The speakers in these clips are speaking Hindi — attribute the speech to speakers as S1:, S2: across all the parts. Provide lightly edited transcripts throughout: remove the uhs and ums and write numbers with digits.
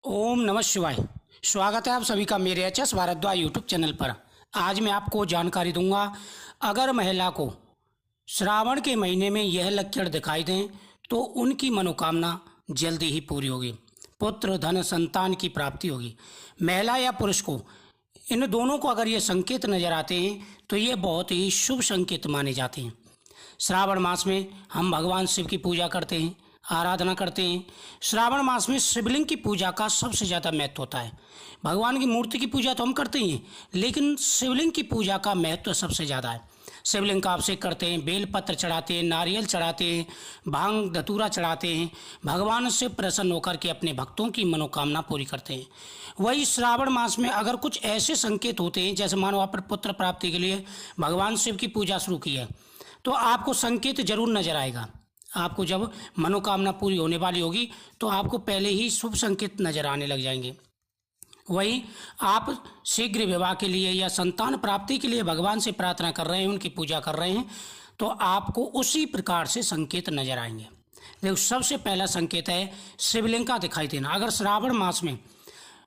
S1: ओम नमः शिवाय। स्वागत है आप सभी का मेरे H S Bhardwaj YouTube channel पर। आज मैं आपको जानकारी दूंगा, अगर महिला को श्रावण के महीने में यह लक्षण दिखाई दें तो उनकी मनोकामना जल्दी ही पूरी होगी। पुत्र धन संतान की प्राप्ति होगी। महिला या पुरुष को इन दोनों को अगर ये संकेत नजर आते हैं तो ये बहुत ही शुभ संकेत माने जाते हैं। श्रावण मास में हम भगवान शिव की पूजा करते हैं, आराधना करते हैं। श्रावण मास में शिवलिंग की पूजा का सबसे ज़्यादा महत्व होता है। भगवान की मूर्ति की पूजा तो हम करते ही हैं, लेकिन शिवलिंग की पूजा का महत्व सबसे ज़्यादा है। शिवलिंग का अभिषेक करते हैं, बेलपत्र चढ़ाते हैं, नारियल चढ़ाते हैं, भांग धतूरा चढ़ाते हैं। भगवान से प्रसन्न होकर के अपने भक्तों की मनोकामना पूरी करते हैं। वही श्रावण मास में अगर कुछ ऐसे संकेत होते हैं, जैसे मानो आप पुत्र प्राप्ति के लिए भगवान शिव की पूजा शुरू की है, तो आपको संकेत जरूर नजर आएगा। आपको जब मनोकामना पूरी होने वाली होगी तो आपको पहले ही शुभ संकेत नजर आने लग जाएंगे। वहीं आप शीघ्र विवाह के लिए या संतान प्राप्ति के लिए भगवान से प्रार्थना कर रहे हैं, उनकी पूजा कर रहे हैं, तो आपको उसी प्रकार से संकेत नजर आएंगे। देखो, सबसे पहला संकेत है शिवलिंग का दिखाई देना। अगर श्रावण मास में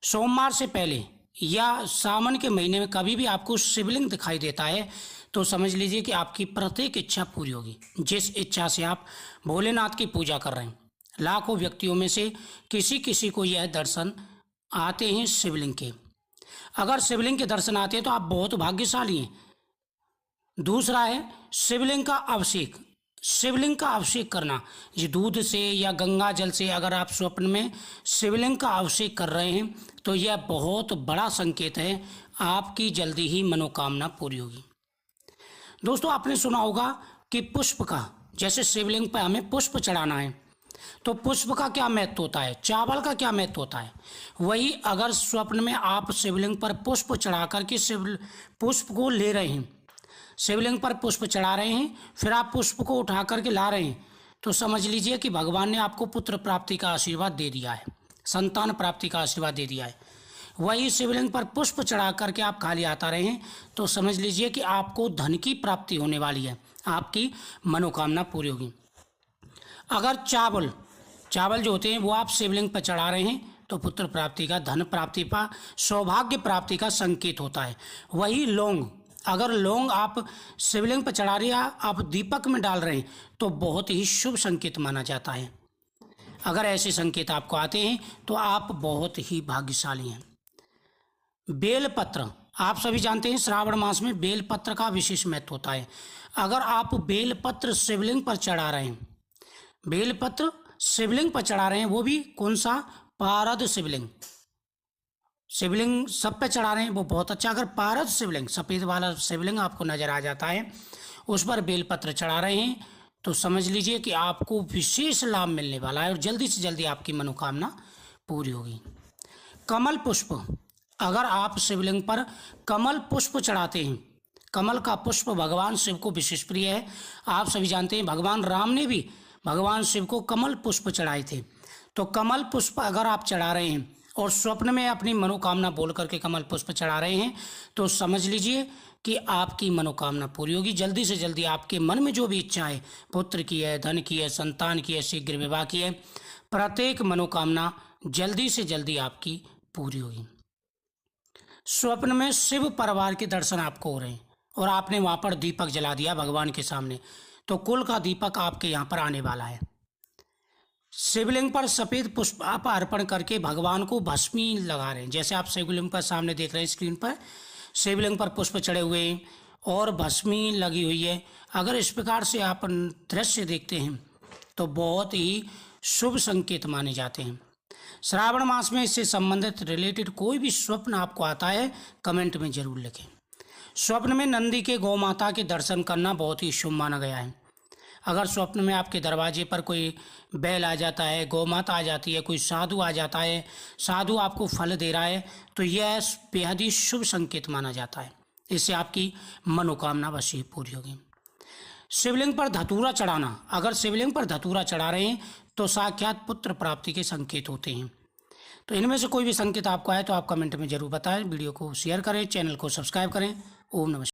S1: सोमवार से पहले या सावन के महीने में कभी भी आपको शिवलिंग दिखाई देता है तो समझ लीजिए कि आपकी प्रत्येक इच्छा पूरी होगी। जिस इच्छा से आप भोलेनाथ की पूजा कर रहे हैं, लाखों व्यक्तियों में से किसी किसी को यह दर्शन आते हैं शिवलिंग के। अगर शिवलिंग के दर्शन आते हैं तो आप बहुत भाग्यशाली हैं। दूसरा है शिवलिंग का अभिषेक। शिवलिंग का अभिषेक करना, ये दूध से या गंगा जल से अगर आप स्वप्न में शिवलिंग का अभिषेक कर रहे हैं तो यह बहुत बड़ा संकेत है, आपकी जल्दी ही मनोकामना पूरी होगी। दोस्तों, आपने सुना होगा कि पुष्प का, जैसे शिवलिंग पर हमें पुष्प चढ़ाना है तो पुष्प का क्या महत्व होता है, चावल का क्या महत्व होता है। वही अगर स्वप्न में आप शिवलिंग पर पुष्प चढ़ा करके पुष्प को ले रहे हैं, शिवलिंग पर पुष्प चढ़ा रहे हैं, फिर आप पुष्प को उठा करके ला रहे हैं, तो समझ लीजिए कि भगवान ने आपको पुत्र प्राप्ति का आशीर्वाद दे दिया है, संतान प्राप्ति का आशीर्वाद दे दिया है। वही शिवलिंग पर पुष्प चढ़ा करके आप खाली आता रहे हैं तो समझ लीजिए कि आपको धन की प्राप्ति होने वाली है, आपकी मनोकामना पूरी होगी। अगर चावल जो होते हैं वो आप शिवलिंग पर चढ़ा रहे हैं तो पुत्र प्राप्ति का, धन प्राप्ति का, सौभाग्य प्राप्ति का संकेत होता है। वही लौंग, अगर लौंग आप शिवलिंग पर चढ़ा रहे हैं, आप दीपक में डाल रहे हैं तो बहुत ही शुभ संकेत माना जाता है। अगर ऐसे संकेत आपको आते हैं तो आप बहुत ही भाग्यशाली हैं। बेलपत्र, आप सभी जानते हैं श्रावण मास में बेलपत्र का विशेष महत्व होता है। अगर आप बेलपत्र शिवलिंग पर चढ़ा रहे हैं, बेलपत्र शिवलिंग पर चढ़ा रहे हैं, वो भी कौन सा, पारद शिवलिंग। शिवलिंग सब पे चढ़ा रहे हैं वो बहुत अच्छा। अगर पारद शिवलिंग, सफ़ेद वाला शिवलिंग आपको नजर आ जाता है, उस पर बेलपत्र चढ़ा रहे हैं तो समझ लीजिए कि आपको विशेष लाभ मिलने वाला है और जल्दी से जल्दी आपकी मनोकामना पूरी होगी। कमल पुष्प, अगर आप शिवलिंग पर कमल पुष्प चढ़ाते हैं, कमल का पुष्प भगवान शिव को विशेष प्रिय है। आप सभी जानते हैं भगवान राम ने भी भगवान शिव को कमल पुष्प चढ़ाए थे। तो कमल पुष्प अगर आप चढ़ा रहे हैं और स्वप्न में अपनी मनोकामना बोल करके कमल पुष्प चढ़ा रहे हैं तो समझ लीजिए कि आपकी मनोकामना पूरी होगी। जल्दी से जल्दी आपके मन में जो भी इच्छा है, पुत्र की है, धन की है, संतान की है, शीघ्र विवाह की है, प्रत्येक मनोकामना जल्दी से जल्दी आपकी पूरी होगी। स्वप्न में शिव परिवार के दर्शन आपको हो रहे हैं और आपने वहां पर दीपक जला दिया भगवान के सामने, तो कुल का दीपक आपके यहाँ पर आने वाला है। शिवलिंग पर सफेद पुष्प आप अर्पण करके भगवान को भस्मी लगा रहे हैं, जैसे आप शिवलिंग पर सामने देख रहे हैं स्क्रीन पर, शिवलिंग पर पुष्प चढ़े हुए हैं और भस्मी लगी हुई है। अगर इस प्रकार से आप दृश्य देखते हैं तो बहुत ही शुभ संकेत माने जाते हैं। श्रावण मास में इससे संबंधित रिलेटेड कोई भी स्वप्न आपको आता है, कमेंट में जरूर लिखें। स्वप्न में नंदी के गौ माता के दर्शन करना बहुत ही शुभ माना गया है। अगर स्वप्न में आपके दरवाजे पर कोई बैल आ जाता है, गौ माता आ जाती है, कोई साधु आ जाता है, साधु आपको फल दे रहा है, तो यह बेहद ही शुभ संकेत माना जाता है। इससे आपकी मनोकामना अवश्य पूरी होगी। शिवलिंग पर धतूरा चढ़ाना, अगर शिवलिंग पर धतूरा चढ़ा रहे हैं तो साक्षात पुत्र प्राप्ति के संकेत होते हैं। तो इनमें से कोई भी संकेत आपको आए तो आप कमेंट में जरूर बताएं, वीडियो को शेयर करें, चैनल को सब्सक्राइब करें। ओम नमः।